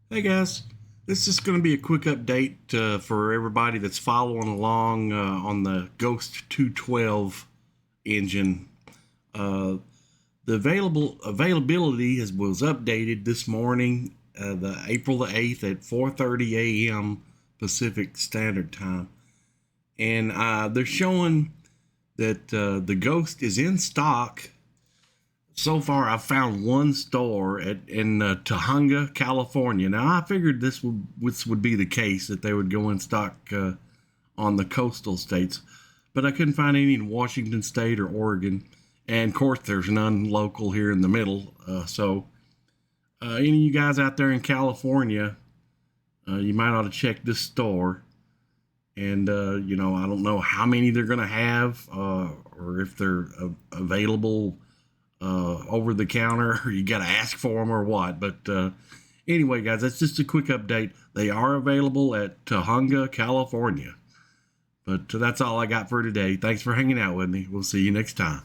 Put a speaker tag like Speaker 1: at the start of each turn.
Speaker 1: Hey guys, this is going to be a quick update for everybody that's following along on the Ghost 212 engine. Uh, the availability was updated this morning, the April the 8th at 4:30 a.m. Pacific Standard Time, and they're showing that the Ghost is in stock. So far, I've found one store in Tujunga, California. Now, I figured this would be the case, that they would go in stock on the coastal states, but I couldn't find any in Washington State or Oregon, and of course, there's none local here in the middle. Any of you guys out there in California, you might ought to check this store. And I don't know how many they're going to have, or if they're available over the counter, or you got to ask for them or what. But anyway, guys, that's just a quick update. They are available at Tujunga, California. But that's all I got for today. Thanks for hanging out with me. We'll see you next time.